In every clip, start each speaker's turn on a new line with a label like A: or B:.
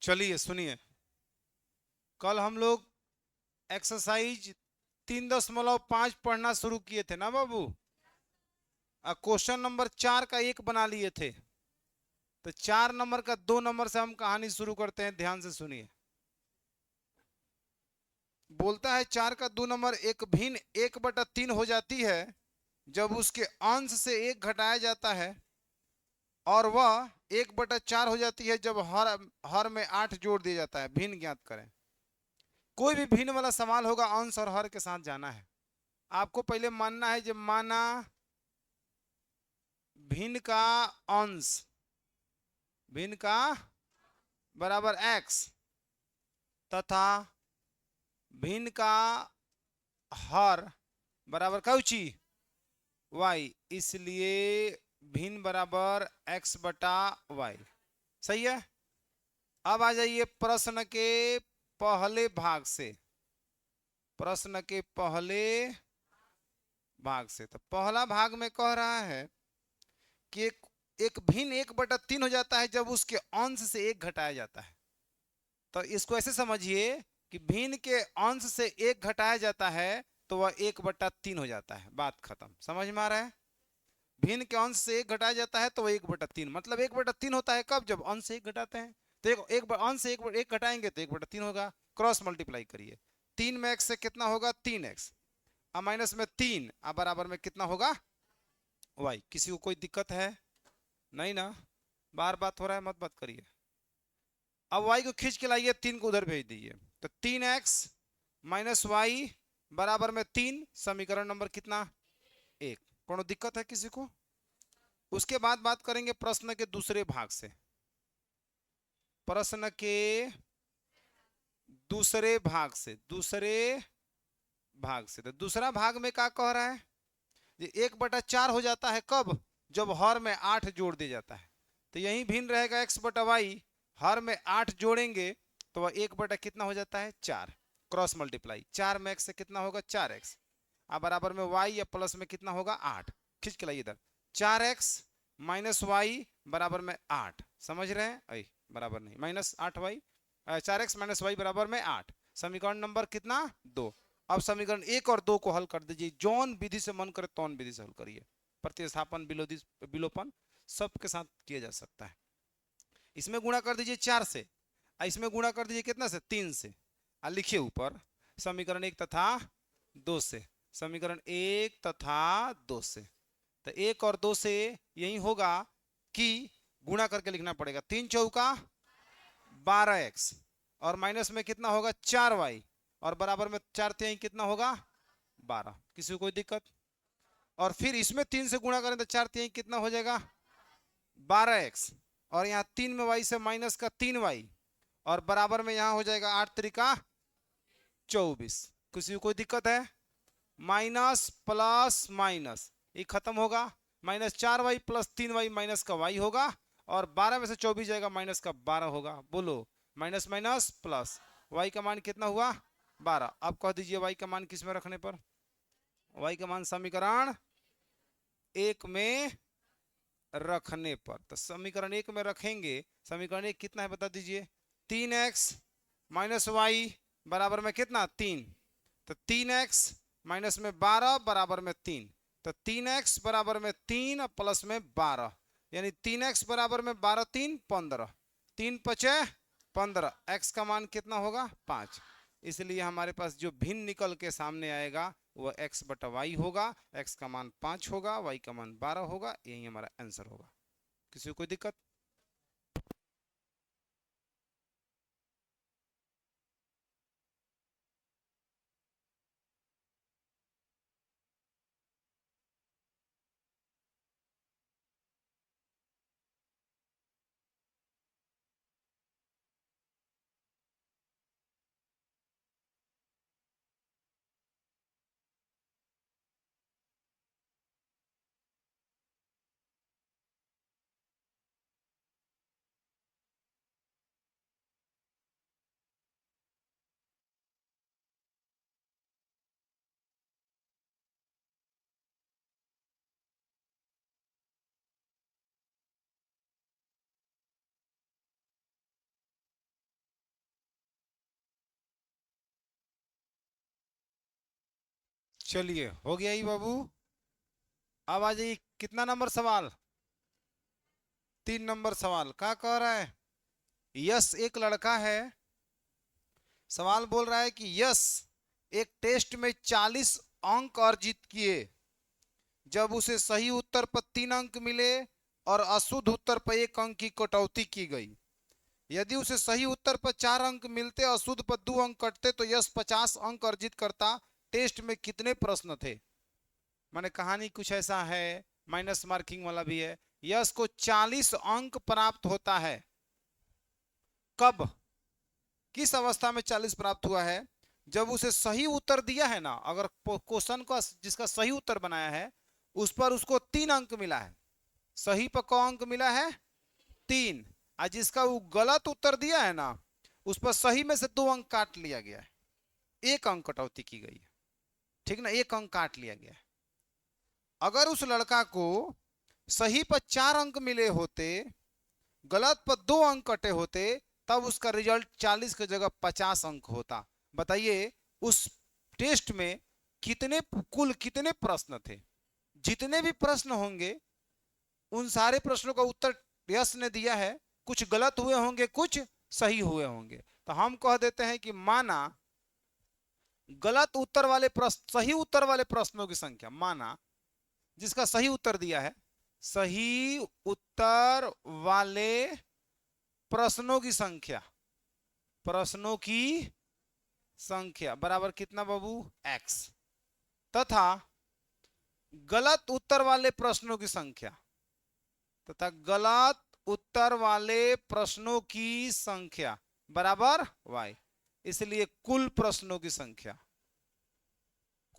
A: चलिए सुनिए। कल हम लोग एक्सरसाइज 3.5 पढ़ना शुरू किए थे ना बाबू। क्वेश्चन नंबर 4 का एक बना लिए थे। तो 4 नंबर का 2 नंबर से हम कहानी शुरू करते हैं, ध्यान से सुनिए। बोलता है 4 का 2 नंबर, एक भिन्न 1/3 हो जाती है जब उसके अंश से एक घटाया जाता है, और वह 1/4 हो जाती है जब हर हर में 8 जोड़ दिया जाता है। भिन्न ज्ञात करें। कोई भी भिन्न वाला सवाल होगा, अंश और हर के साथ जाना है। आपको पहले मानना है, जब माना भिन्न का अंश भिन्न का बराबर x तथा भिन्न का हर बराबर कौची y, इसलिए भिन्न बराबर x/y। सही है। अब आ जाइए प्रश्न के पहले भाग से। प्रश्न के पहले भाग से तो पहला भाग में कह रहा है कि एक भिन्न 1/3 हो जाता है जब उसके अंश से एक घटाया जाता है। तो इसको ऐसे समझिए कि भिन्न के अंश से एक घटाया जाता है तो वह 1/3 हो जाता है। बात खत्म। समझ में आ रहा है। भिन्न के अंश से एक घटाया जाता है तो वह 1/3, मतलब 1/3 होता है कब, जब अंश से एक घटाते हैं। तो एक अंश से एक घटाएंगे तो 1/3 होगा। क्रॉस मल्टीप्लाई करिए। 3 में x से कितना होगा, 3x। अब माइनस में 3, अब बराबर में कितना होगा, y। किसी को कोई दिक्कत है? नहीं ना। बार बात हो रहा है, मत बात करिए। अब y को खींच के लाइए, 3 को उधर भेज दीजिए। तो 3x माइनस वाई बराबर में 3। समीकरण नंबर कितना, 1। कोनो दिक्कत है किसी को? उसके बाद बात करेंगे प्रश्न के दूसरे भाग से। प्रश्न के दूसरे भाग से तो दूसरा भाग में क्या कह रहा है, ये 1/4 हो जाता है कब, जब हर में 8 जोड़ दिया जाता है। तो यही भिन्न रहेगा x/y। हर में 8 जोड़ेंगे तो वह 1 कितना हो जाता है, 4। क्रॉस मल्टीप्लाई, 4 में x से कितना होगा, 4x। अब बराबर में y या प्लस में कितना होगा, 8। खींच के लाइए इधर। 4x माइनस वाई बराबर में 8। समझ रहे हैं? बराबर नहीं, -8y। 4x - y बराबर में 8। समीकरण नंबर कितना, 2। अब समीकरण 1 और 2 को हल कर दीजिए। जौन विधि से मन करे तौन विधि से हल करिए। प्रतिस्थापन, विलोपन सबके साथ किया जा सकता है। इसमें गुणा कर दीजिए 4 से, इसमें गुणा कर दीजिए कितना से, 3 से। लिखिए ऊपर समीकरण 1 तथा 2 से। समीकरण 1 तथा 2 से। तो 1 और 2 से यही होगा कि गुणा करके लिखना पड़ेगा। 3 चौका 12x, और माइनस में कितना होगा, 4y, और बराबर में 4 यही कितना होगा, 12। किसी को कोई दिक्कत? और फिर इसमें 3 से गुणा करें तो 4 यही कितना हो जाएगा, 12x, और यहाँ 3 में y से माइनस का 3y, और बराबर में यहाँ हो जाएगा 8 त्रिका 24। किसी को कोई दिक्कत है? माइनस प्लस माइनस ये खत्म होगा। -4y प्लस 3y माइनस का y होगा, और 12 में से 24 जाएगा, माइनस का 12 होगा। बोलो, माइनस माइनस प्लस, y का मान कितना हुआ, 12। अब कह दीजिए y का मान किस में रखने पर, y का मान समीकरण 1 में रखने पर। तो समीकरण 1 में रखेंगे। समीकरण 1 कितना है बता दीजिए, 3x माइनस वाई बराबर में कितना, 3। तो 3x माइनस में 12 बराबर में 3। तो 3x बराबर में 3 प्लस में 12, यानी 3x बराबर में 12 3 15। 3 पचे 15। x का मान कितना होगा, 5। इसलिए हमारे पास जो भिन्न निकल के सामने आएगा वह x/y होगा। x का मान 5 होगा, y का मान 12 होगा। यही हमारा आंसर होगा। किसी को कोई दिक्कत? चलिए हो गया ही बाबू। अब आ जाइए, कितना नंबर सवाल? 3 नंबर सवाल। क्या कह रहा है? यस एक लड़का है। सवाल बोल रहा है कि यस एक टेस्ट में 40 अंक अर्जित किए जब उसे सही उत्तर पर 3 अंक मिले और अशुद्ध उत्तर पर 1 अंक की कटौती की गई। यदि उसे सही उत्तर पर 4 अंक मिलते, अशुद्ध पर 2 अंक कटते, तो यस 50 अंक अर्जित करता। टेस्ट में कितने प्रश्न थे? माने कहानी कुछ ऐसा है, माइनस मार्किंग वाला भी है। यस को 40 अंक प्राप्त होता है। कब, किस अवस्था में 40 प्राप्त हुआ है? जब उसे सही उत्तर दिया है ना, अगर क्वेश्चन का जिसका सही उत्तर बनाया है उस पर उसको 3 अंक मिला है। सही पर क अंक मिला है? 3। और जिसका वो गलत उत्तर दिया है ना, उस पर सही में से 2 अंक काट लिया गया है। 1 अंक कटौती की गई है। ठीक ना, 1 अंक काट लिया गया है। अगर उस लड़का को सही पर 4 अंक मिले होते, गलत पर 2 अंक कटे होते, तब उसका रिजल्ट 40 की जगह 50 अंक होता। बताइए उस टेस्ट में कुल कितने प्रश्न थे? जितने भी प्रश्न होंगे उन सारे प्रश्नों का उत्तर यस ने दिया है। कुछ गलत हुए होंगे, कुछ सही हुए होंगे। तो हम कह देते हैं कि माना गलत उत्तर वाले प्रश्न, सही उत्तर वाले प्रश्नों की संख्या, माना जिसका सही उत्तर दिया है, सही उत्तर वाले प्रश्नों की संख्या, प्रश्नों की संख्या बराबर कितना बाबू? x। तथा गलत उत्तर वाले प्रश्नों की संख्या, तथा गलत उत्तर वाले प्रश्नों की संख्या बराबर y। इसलिए कुल प्रश्नों की संख्या,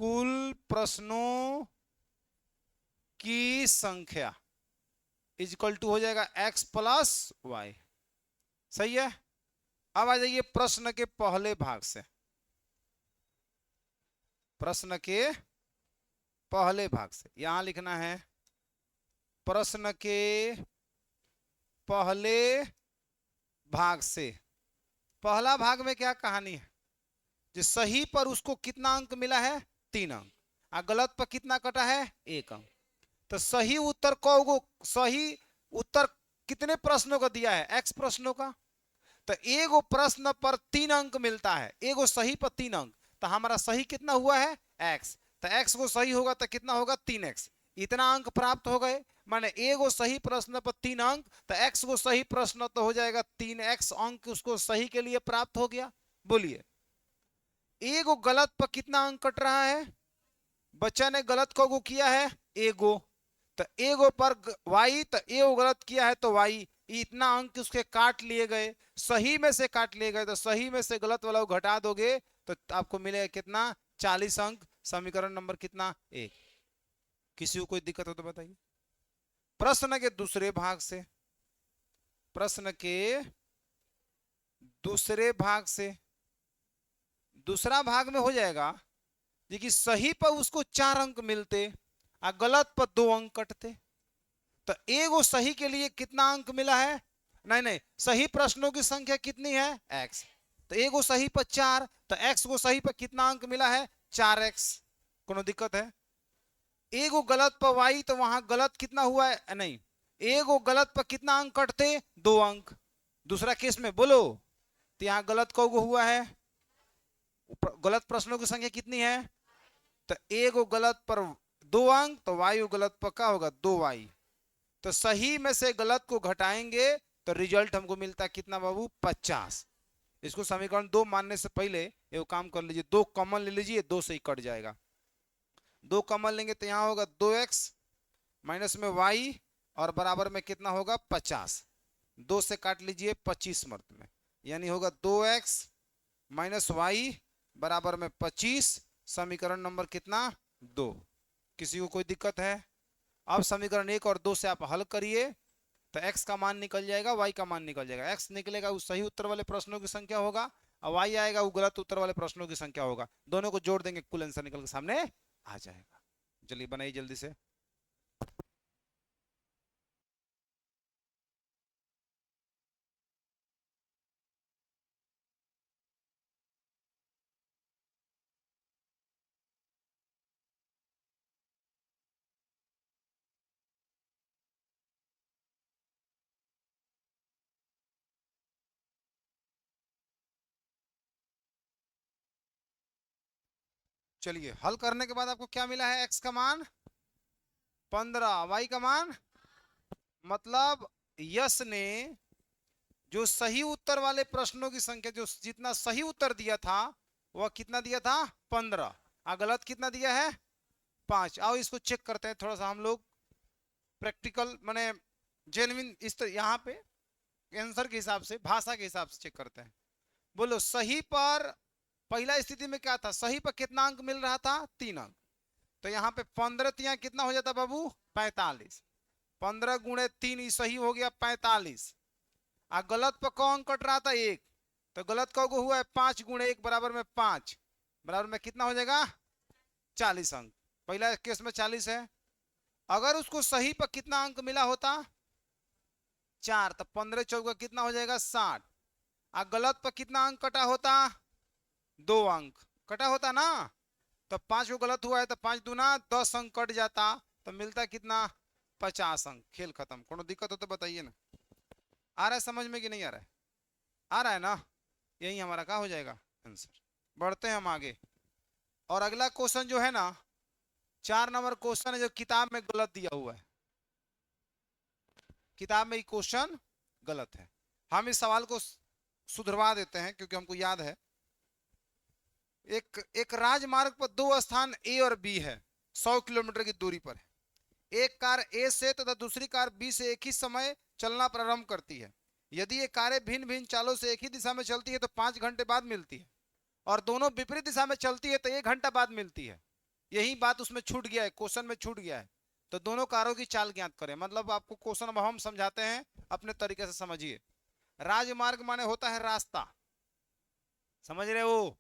A: कुल प्रश्नों की संख्या इक्वल टू हो जाएगा x प्लस वाई। सही है। अब आ जाइए प्रश्न के पहले भाग से। प्रश्न के पहले भाग से यहां लिखना है, प्रश्न के पहले भाग से। पहला भाग में क्या कहानी है? जो सही पर उसको कितना अंक मिला है? 3 अंक। और गलत पर कितना कटा है? 1 अंक। तो सही उत्तर को, सही उत्तर कितने प्रश्नों का दिया है? x प्रश्नों का। तो एगो प्रश्न पर 3 अंक मिलता है, एगो सही पर 3 अंक। तो हमारा सही कितना हुआ है? x। तो x को सही होगा तो कितना होगा? 3x। इतना अंक प्राप्त हो गए। माने एगो सही प्रश्न पर 3 अंक, तो x को सही प्रश्न तो हो जाएगा 3x अंक उसको सही के लिए प्राप्त हो गया। बोलिए एगो गलत पर कितना अंक कट रहा है? बच्चा ने गलत को किया है एगो, तो एगो पर y, तो एगो गलत किया है तो y। इतना अंक उसके काट लिए गए, सही में से काट लिए गए। तो सही में से गलत वाला को घटा दोगे तो आपको मिलेगा कितना? 40 अंक। समीकरण नंबर कितना? 1। किसी को कोई दिक्कत हो तो बताइए। प्रश्न के दूसरे भाग से, प्रश्न के दूसरे भाग से, दूसरा भाग में हो जाएगा कि सही पर उसको 4 अंक मिलते और गलत पर 2 अंक कटते। तो एगो सही के लिए कितना अंक मिला है? नहीं नहीं, सही प्रश्नों की संख्या कितनी है? x। तो एगो सही पर 4, तो x को सही पर कितना अंक मिला है? 4x। कोनो दिक्कत है? एगो गलत पर y, तो वहां गलत कितना हुआ है? नहीं, एगो गलत पर कितना अंक कटते? 2 अंक। दूसरा केस में बोलो, तो यहां गलत को हुआ है, गलत प्रश्नों की संख्या कितनी है? तो एगो गलत पर 2 अंक, तो y गलत पर क्या होगा? 2y। तो सही में से गलत को घटाएंगे तो रिजल्ट हमको मिलता है कितना बाबू? 50। इसको समीकरण 2 मानने से पहले एक काम कर लीजिए, 2 कॉमन ले लीजिए, 2 से ही कट जाएगा। 2 कॉमन लेंगे तो यहां होगा 2x माइनस में y और बराबर में कितना होगा? 50। 2 से काट लीजिए 25 मर्द में, यानी होगा 2x माइनस वाई बराबर में 25। समीकरण नंबर कितना? 2। किसी को कोई दिक्कत है? अब समीकरण 1 और 2 से आप हल करिए तो x का मान निकल जाएगा, y का मान निकल जाएगा। x निकलेगा वो सही उत्तर वाले प्रश्नों की संख्या होगा, और y आएगा वो गलत उत्तर वाले प्रश्नों की संख्या होगा। दोनों को जोड़ देंगे, कुल आंसर निकल के सामने आ जाएगा। चलिए बनाइए जल्दी से। चलिए हल करने के बाद आपको क्या मिला है, x का मान 15, y का मान, मतलब यश ने जो सही उत्तर वाले प्रश्नों की संख्या, जो जितना सही उत्तर दिया था वह कितना दिया था, 15, और गलत कितना दिया है, 5। आओ इसको चेक करते हैं थोड़ा सा हम लोग प्रैक्टिकल माने जेन्युइन इस तरह यहाँ पे आंसर के हिसाब से, भाषा के हिसाब से चेक करते हैं। बोलो सही पर, पहला स्थिति में क्या था, सही पर कितना अंक मिल रहा था, 3 अंक। तो यहाँ पे 15 तिया कितना हो जाता बाबू, 45। 15 गुणे 3 सही हो गया 45। आ गलत पर कौन अंक कट रहा था, 1। तो गलत का हुआ है 5 गुणे 1 बराबर में 5, बराबर में कितना हो जाएगा, 40 अंक। पहला केस में 40 है। अगर उसको सही पर कितना अंक मिला होता, 4, तो 15 चौका कितना हो जाएगा, 60। आ गलत पर कितना अंक कटा होता, 2 अंक कटा होता ना। तो 5 को गलत हुआ है तो 5 दूना 10 अंक कट जाता, तो मिलता कितना, 50 अंक। खेल खत्म। कोनो दिक्कत हो तो बताइए ना। आ रहा है समझ में कि नहीं आ रहा है, आ रहा है ना। यही हमारा क्या हो जाएगा आंसर। बढ़ते हैं हम आगे। और अगला क्वेश्चन जो है ना, 4 नंबर क्वेश्चन है जो किताब में गलत दिया हुआ है। किताब में ये क्वेश्चन गलत है। हम इस सवाल को सुधरवा देते हैं क्योंकि हमको याद है। एक राजमार्ग पर 2 स्थान ए और बी है, 100 किलोमीटर की दूरी पर है। एक कार ए से तथा दूसरी कार बी से एक ही समय चलना प्रारंभ करती है। यदि ये कारें भिन्न भिन्न चालों से एक ही दिशा में चलती है तो 5 घंटे बाद मिलती है, और दोनों विपरीत दिशा में चलती है तो 1 घंटा बाद मिलती है। यही बात उसमें छूट गया है, क्वेश्चन में छूट गया है। तो दोनों कारों की चाल ज्ञात करें। मतलब आपको क्वेश्चन अब हम समझाते हैं, अपने तरीके से समझिए। राजमार्ग माने होता है रास्ता, समझ रहे हो।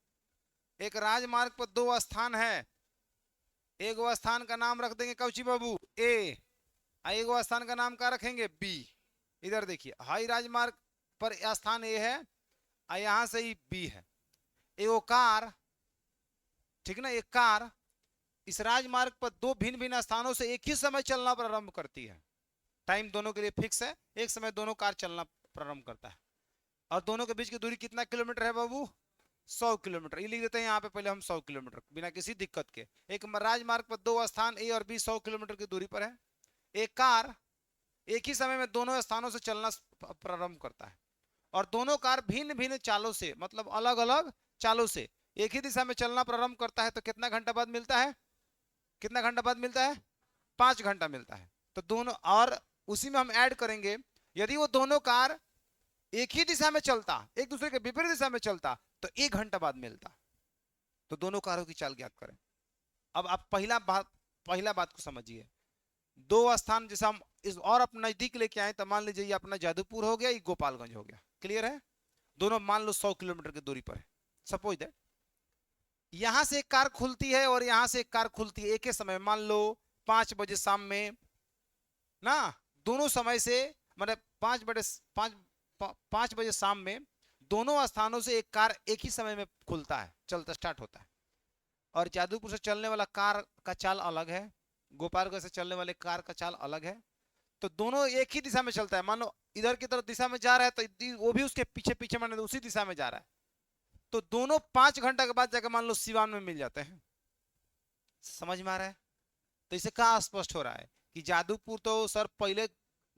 A: एक राजमार्ग पर 2 स्थान है। एक स्थान का नाम रख देंगे कौची बाबू, ए। एक स्थान का नाम क्या रखेंगे, बी। इधर देखिए, हाई राजमार्ग पर स्थान ए है और यहां से ही बी है। एगो कार, ठीक ना, एक कार इस राजमार्ग पर 2 भिन्न भिन्न स्थानों से एक ही समय चलना प्रारंभ करती है। टाइम दोनों के लिए फिक्स है, एक समय दोनों कार चलना प्रारंभ करता है। और दोनों के बीच की दूरी कितना किलोमीटर है बाबू, 100 किलोमीटर। ये लिख देते हैं यहाँ पे पहले हम 100 किलोमीटर बिना किसी दिक्कत के। एक राजमार्ग पर 2 स्थान ए और बी 100 किलोमीटर की दूरी पर है। एक कार एक ही समय में दोनों स्थानों से चलना प्रारंभ करता है, और दोनों कार भिन्न भिन्न चालों से, मतलब अलग अलग चालों से एक ही दिशा में चलना प्रारंभ करता है। तो कितना घंटा बाद मिलता है, कितना घंटा बाद मिलता है, 5 घंटा मिलता है। तो दोनों, और उसी में हम ऐड करेंगे, यदि वो दोनों कार एक ही दिशा में चलता, एक दूसरे के विपरीत दिशा में चलता, तो 1 घंटा बाद मिलता। तो दोनों कारों की चाल ज्ञात करें। अब आप पहला बात को समझिए। 2 स्थान जैसे हम इस और अपने नजदीक लेके आए, तो मान लीजिए ये अपना जादूपुर हो गया, ये गोपालगंज हो गया। क्लियर है। दोनों मान लो 100 किलोमीटर की दूरी पर है। सपोज दैट यहां से एक कार खुलती है और यहां से एक कार खुलती है एक ही समय, मान लो 5 बजे शाम में ना। दोनों समय से मतलब 5 बजे शाम में दोनों स्थानों से एक कार एक ही समय में खुलता है, चलता स्टार्ट होता है। और जादूपुर से चलने वाला कार का चाल अलग है, गोपालगंज से चलने वाले कार का चाल अलग है। तो दोनों एक ही दिशा में चलता है। मान लो इधर की तरफ दिशा में जा रहा है तो वो भी उसके पीछे पीछे मान लो उसी दिशा में जा रहा है। तो दोनों 5 घंटा के बाद जाकर मान लो सिवान में मिल जाते हैं। समझ में आ रहा है। तो इसे क्या स्पष्ट हो रहा है कि जादूपुर तो सर पहले,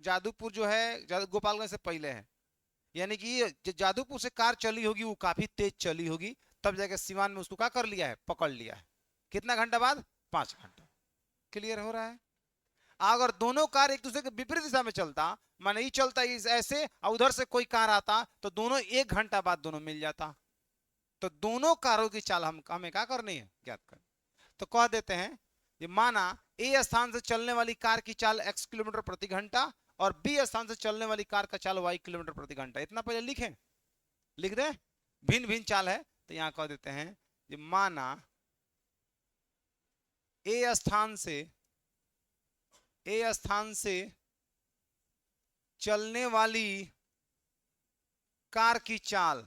A: जादूपुर जो है गोपालगंज से पहले है। यानी कि जादूपुर से कार चली होगी वो काफी तेज चली होगी, तब जाके सिवान में उसको क्या कर लिया है, पकड़ लिया है। कितना घंटा बाद, 5 घंटा। क्लियर हो रहा है। अगर दोनों कार एक दूसरे के विपरीत दिशा में चलता, माने ये चलता ऐसे और उधर से कोई कार आता, तो दोनों 1 घंटा बाद दोनों मिल जाता। तो दोनों कारों की चाल हमें क्या करनी है, ज्ञात कर। तो कह देते हैं ये माना ए स्थान से चलने वाली कार की चाल x किलोमीटर प्रति घंटा और बी स्थान से चलने वाली कार का चाल y किलोमीटर प्रति घंटा। इतना पहले लिखें, लिख दे। भिन्न भिन्न चाल है तो यहां कह देते हैं ये माना ए स्थान से चलने वाली कार की चाल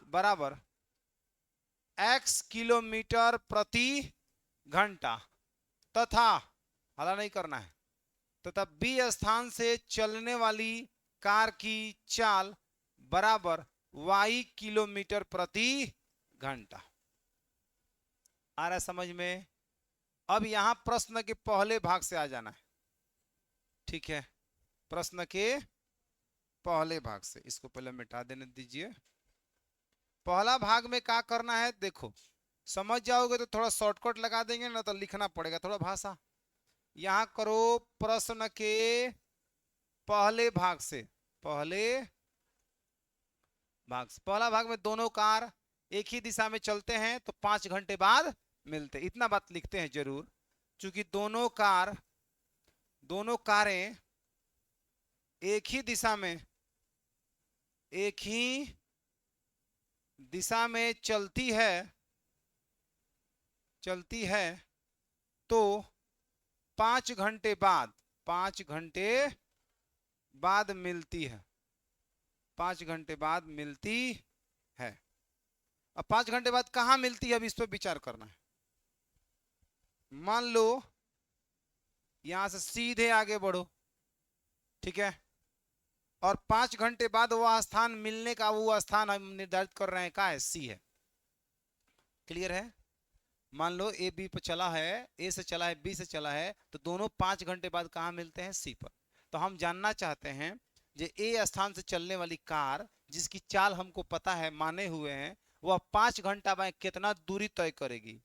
A: बराबर x किलोमीटर प्रति घंटा, तथा हला नहीं करना है, तथा बी स्थान से चलने वाली कार की चाल बराबर y किलोमीटर प्रति घंटा। आ रहा है समझ में? अब यहां प्रश्न के पहले भाग से आ जाना है, ठीक है? प्रश्न के पहले भाग से, इसको पहले मिटा देने दीजिए। पहला भाग में क्या करना है देखो, समझ जाओगे तो थोड़ा शॉर्टकट लगा देंगे, ना तो लिखना पड़ेगा थोड़ा भाषा। यहां करो प्रश्न के पहले भाग से, पहले भाग से। पहला भाग में दोनों कार एक ही दिशा में चलते हैं तो 5 घंटे बाद मिलते, इतना बात लिखते हैं जरूर, क्योंकि दोनों कारें एक ही दिशा में, एक ही दिशा में चलती है तो 5 घंटे बाद, 5 घंटे बाद मिलती है, 5 घंटे बाद मिलती है। अब 5 घंटे बाद कहां मिलती है, अब इस पर विचार करना है। मान लो यहां से सीधे आगे बढ़ो, ठीक है? और 5 घंटे बाद वह स्थान मिलने का, वो स्थान हम निर्धारित कर रहे हैं, क्या है? सी है। क्लियर है? मान लो ए बी पर चला है, ए से चला है, बी से चला है, तो दोनों 5 घंटे बाद कहां मिलते हैं? सी पर। तो हम जानना चाहते हैं जे ए स्थान से चलने वाली कार जिसकी चाल हमको पता है, माने हुए हैं, वह 5 घंटा में कितना दूरी तय करेगी।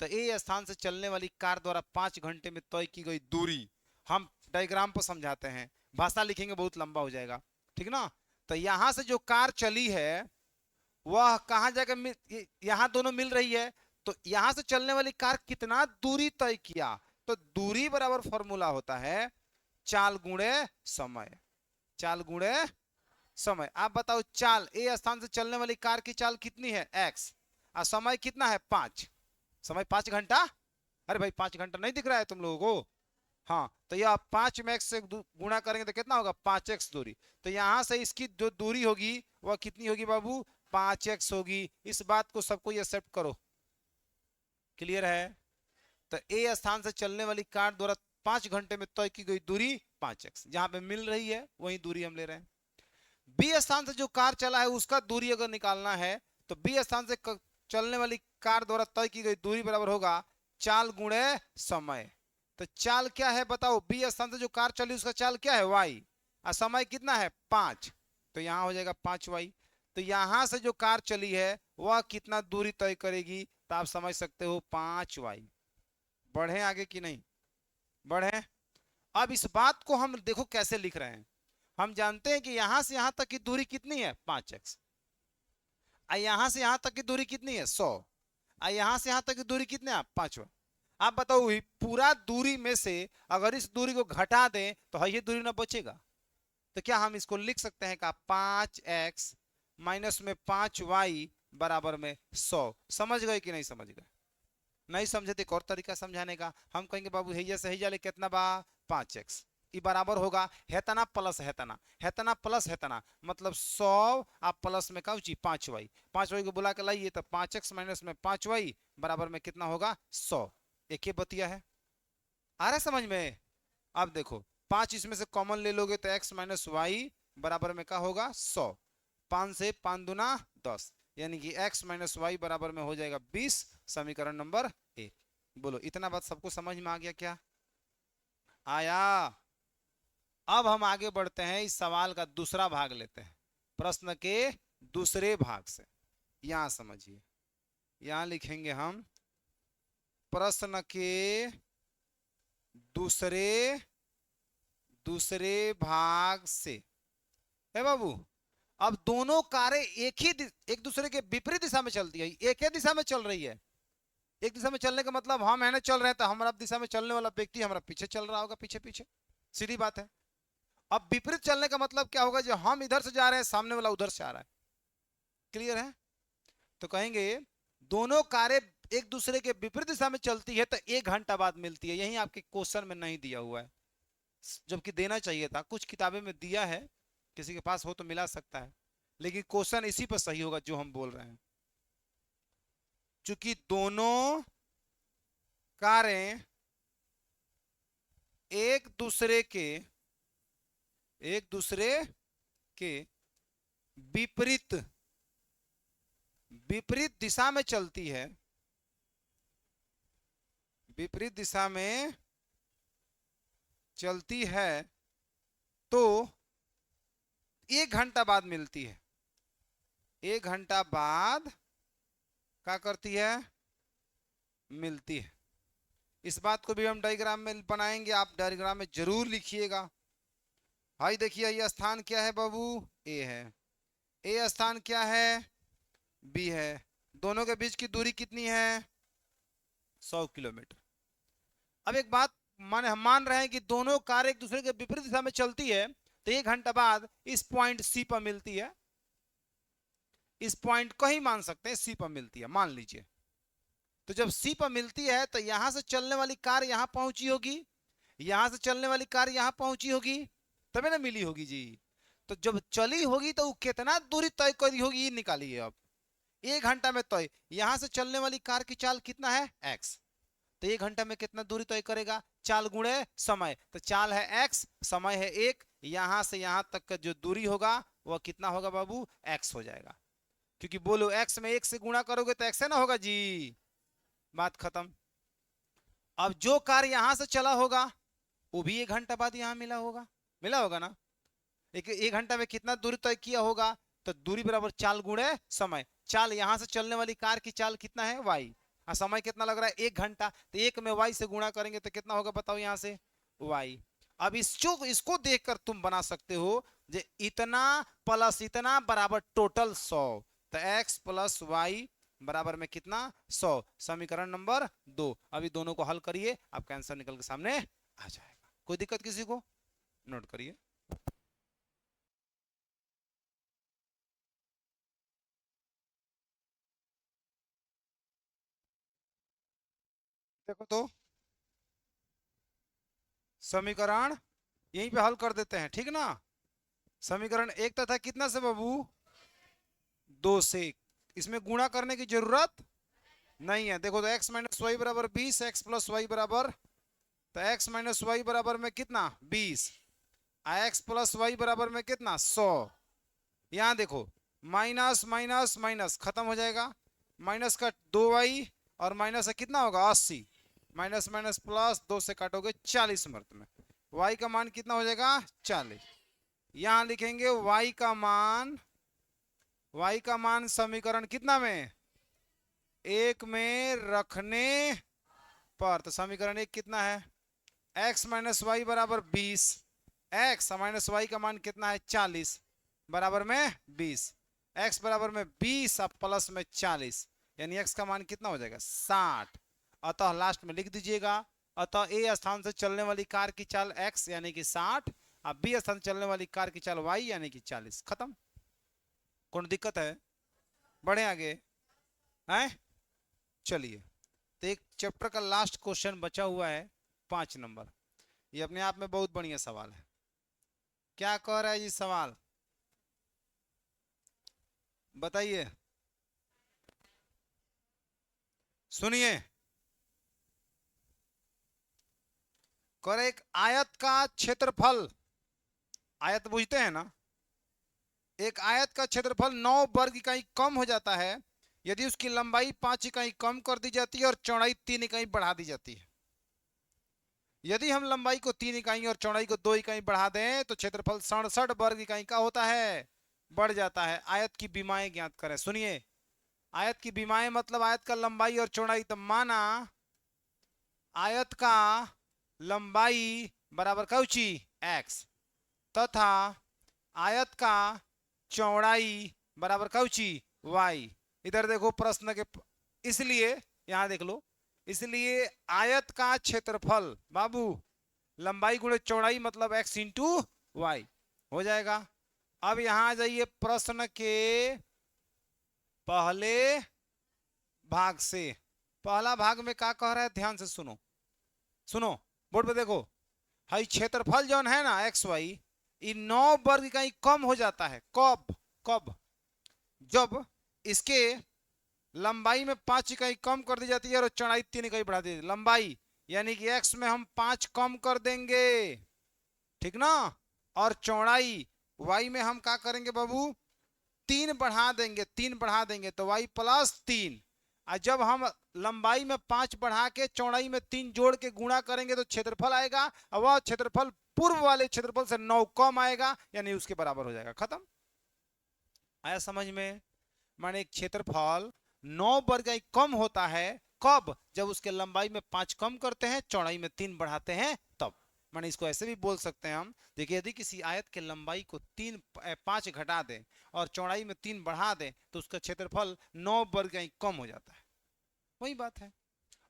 A: तो ए स्थान से चलने वाली कार द्वारा 5 घंटे में तय की गई दूरी हम डायग्राम पर समझाते हैं, भाषा लिखेंगे बहुत लंबा हो जाएगा, ठीक ना? तो यहां से जो कार चली है वह कहां जाकर यहां दोनों मिल रही है, तो यहां से चलने वाली कार कितना दूरी तय किया, तो दूरी बराबर फॉर्मूला होता है चाल गुणे समय, चाल गुणे समय। आप बताओ, चाल ए स्थान से चलने वाली कार की चाल कितनी है? x, और समय कितना है? 5। समय 5 घंटा। अरे भाई 5 घंटा नहीं दिख रहा है तुम लोगों को? हाँ, तो यह 5 में x से गुणा करेंगे तो कितना होगा? 5x दूरी। तो यहां से इसकी जो दूरी होगी वह कितनी होगी बाबू? 5x होगी। इस बात को सबको एक्सेप्ट करो। क्लियर है? तो ए स्थान से चलने वाली कार द्वारा 5 घंटे में तय की गई दूरी 5x, जहां पे मिल रही है वही दूरी हम ले रहे हैं। बी स्थान से जो कार चला है उसका दूरी अगर निकालना है तो बी स्थान से चलने वाली कार द्वारा तय की गई दूरी बराबर होगा चाल गुणे समय। तो चाल क्या है बताओ? बी स्थान से जो कार चली उसका चाल क्या है? y, और समय कितना है? 5। तो यहां हो जाएगा 5y। तो यहां से जो कार चली है वह कितना दूरी तय करेगी, तो आप समझ सकते हो 5y। बढ़े आगे कि नहीं? बढ़े। अब इस बात को हम देखो कैसे लिख रहे हैं। हम जानते हैं कि यहां से यहां तक की दूरी कितनी है? 5x। यहां से यहां तक की दूरी कितनी है? 100। यहां से यहां तक की दूरी कितनी है? 5। आप बताओ पूरा दूरी में से अगर इस दूरी को घटा दें तो ये दूरी ना बचेगा। तो क्या हम इसको लिख सकते हैं का 5x माइनस में 5y बराबर में 100? समझ गए कि नहीं समझ गए? नहीं समझे तो एक और तरीका समझाने का, हम कहेंगे बाबू हैया से हैया ले कितना बा? 5x। ये बराबर होगा हेतना प्लस हेतना, हेतना प्लस हेतना, मतलब 100 आप प्लस में काउची 5y, 5y को बुला के लाइए तो 5x माइनस में 5y बराबर में कितना होगा? 100। एक ही बतिया है। आ रहा है समझ में? अब देखो 5 इसमें से कॉमन ले लोगे तो x माइनस वाई बराबर में क्या होगा? 100। 5 से 5 दूना 10, यानी कि x माइनस वाई बराबर में हो जाएगा 20। समीकरण नंबर 1। बोलो इतना बात सबको समझ में आ गया क्या? आया। अब हम आगे बढ़ते हैं, इस सवाल का दूसरा भाग लेते हैं, प्रश्न के दूसरे भाग से। यहां समझिए, यहां लिखेंगे हम प्रश्न के दूसरे भाग से। है बाबू, अब दोनों कारें एक दूसरे के विपरीत दिशा में चलती है, एक ही दिशा में चल रही है। एक दिशा में चलने का मतलब हम है ना चल रहे हैं तो हमारा दिशा में चलने वाला व्यक्ति हमारा पीछे चल रहा होगा, पीछे पीछे, सीधी बात है। अब विपरीत चलने का मतलब क्या होगा? जो हम इधर से जा रहे हैं सामने वाला उधर से आ रहा है। क्लियर है? तो कहेंगे दोनों कारें एक दूसरे के विपरीत दिशा में चलती है तो 1 घंटा बाद मिलती है। यही आपके क्वेश्चन में नहीं दिया हुआ है, जबकि देना चाहिए था। कुछ किताबें में दिया है, किसी के पास हो तो मिला सकता है, लेकिन क्वेश्चन इसी पर सही होगा जो हम बोल रहे हैं। चूंकि दोनों कारें एक दूसरे के विपरीत विपरीत दिशा में चलती है, विपरीत दिशा में चलती है तो 1 घंटा बाद मिलती है, 1 घंटा बाद क्या करती है, मिलती है। इस बात को भी हम डायग्राम में बनाएंगे, आप डायग्राम में जरूर लिखिएगा। भाई देखिए ये स्थान क्या है बाबू, ए है, ए स्थान क्या है, बी है, दोनों के बीच की दूरी कितनी है, 100 किलोमीटर। अब एक बात हम मान रहे हैं कि दोनों कार एक दूसरे के विपरीत दिशा में चलती है, तो 1 घंटा बाद इस पॉइंट सी पर मिलती है, इस पॉइंट को ही मान सकते हैं, सी पर मिलती है मान लीजिए। तो जब सी पर मिलती है तो यहां से चलने वाली कार यहां पहुंची होगी, यहां से चलने वाली कार यहां पहुंची होगी, तभी ना मिली होगी जी। तो जब चली होगी तो वो कितना दूरी तय करी होगी ये निकालिए। अब 1 घंटा में तय, यहां से चलने वाली कार की चाल कितना है, x, तो 1 घंटा में कितना दूरी तय करेगा, चाल गुणे समय, तो चाल है x, समय है 1, यहां से यहां तक का जो दूरी होगा वह कितना होगा बाबू, x हो जाएगा। क्योंकि बोलो x में 1 से गुणा करोगे तो x है ना होगा जी, बात खत्म। अब जो कार यहां से चला होगा वो भी 1 घंटा बाद यहां मिला होगा, मिला होगा ना। एक घंटा में कितना दूरी तय किया होगा, तो दूरी बराबर चाल गुणे समय, चाल यहां से चलने वाली कार की चाल कितना है y, और समय कितना लग रहा है 1 घंटा, तो 1 में y से गुणा करेंगे तो कितना होगा बताओ यहां से y। अब इसको देखकर तुम बना सकते हो जे इतना प्लस इतना बराबर टोटल 100, तो x प्लस y बराबर में कितना 100, समीकरण नंबर 2। अभी दोनों को हल करिए, आपका आंसर निकल के सामने आ जाएगा। कोई दिक्कत किसी को, नोट करिए। देखो तो समीकरण यहीं पे हल कर देते हैं, ठीक ना। समीकरण 1 तथा कितना से बाबू, 2 से, इसमें गुणा करने की जरूरत नहीं है। देखो तो x माइनस वाई बराबर 20, x प्लस वाई बराबर, तो x माइनस वाई बराबर में कितना 20, x प्लस वाई बराबर में कितना 100। यहां देखो माइनस माइनस माइनस खत्म हो जाएगा, माइनस का 2y और माइनस से कितना होगा 80, माइनस माइनस प्लस 2 से काटोगे 40 मर्द में, y का मान कितना हो जाएगा 40। यहां लिखेंगे y का मान, y का मान समीकरण कितना में 1 में रखने पर, तो समीकरण 1 कितना है, x माइनस वाई बराबर 20, x माइनस वाई का मान कितना है 40 बराबर में 20, x बराबर में 20 अब प्लस में 40, यानी x का मान कितना हो जाएगा 60। अतः लास्ट में लिख दीजिएगा, अतः ए स्थान से चलने वाली कार की चाल x यानी कि 60, अब बी स्थान से चलने वाली कार की चाल y यानी कि 40। खत्म, कौन दिक्कत है, बढ़े आगे हैं। चलिए, तो एक चैप्टर का लास्ट क्वेश्चन बचा हुआ है 5 नंबर, ये अपने आप में बहुत बढ़िया सवाल है। क्या कह रहा है ये सवाल, बताइए, सुनिए। कर एक आयत का क्षेत्रफल, आयत बुझते हैं ना, एक आयत का क्षेत्रफल 9 वर्ग इकाई कम हो जाता है यदि उसकी लंबाई 5 इकाई कम कर दी जाती है और चौड़ाई 3 इकाई बढ़ा दी जाती है। यदि हम लंबाई को 3 इकाई और चौड़ाई को 2 इकाई बढ़ा दें तो क्षेत्रफल 67 वर्ग इकाई का होता है, बढ़ जाता है। आयत की विमाएं ज्ञात करें। सुनिए, आयत की विमाएं मतलब आयत का लंबाई और चौड़ाई। तो माना आयत का लंबाई बराबर कौची x, तथा आयत का चौड़ाई बराबर कौची y। इधर देखो प्रश्न के, इसलिए यहां देख लो, इसलिए आयत का क्षेत्रफल बाबू लंबाई गुणे चौड़ाई मतलब x इंटू वाई हो जाएगा। अब यहां आ जाइए प्रश्न के पहले भाग से। पहला भाग में क्या कह रहा है, ध्यान से सुनो, सुनो बोर्ड पे देखो। हाई क्षेत्रफल जो है ना एक्स वाई, ये 9 वर्ग इकाई कम हो जाता है। कब, कब, जब इसके लंबाई में 5 इकाई कम कर दी जाती है और चौड़ाई 3 इकाई बढ़ा दी जाती है। लंबाई यानी कि एक्स में हम 5 कम कर देंगे, ठीक ना, और चौड़ाई वाई में हम क्या करेंगे बाबू 3 बढ़ा देंगे, 3 बढ़ा देंगे तो y प्लस 3। और जब हम लंबाई में 5 बढ़ा के चौड़ाई में 3 जोड़ के गुणा करेंगे तो क्षेत्रफल आएगा, और वह क्षेत्रफल पूर्व वाले क्षेत्रफल से 9 कम आएगा, यानी उसके बराबर हो जाएगा। खत्म। आया समझ में? माने क्षेत्रफल 9 वर्ग कम होता है कब? जब उसके लंबाई में 5 कम करते हैं, चौड़ाई में 3 बढ़ाते हैं, तब। माने इसको ऐसे भी बोल सकते हैं हम, देखिए यदि किसी आयत के लंबाई को 5 घटा दें और चौड़ाई में 3 बढ़ा दें तो उसका क्षेत्रफल 9 वर्ग कम हो जाता है। वही बात है।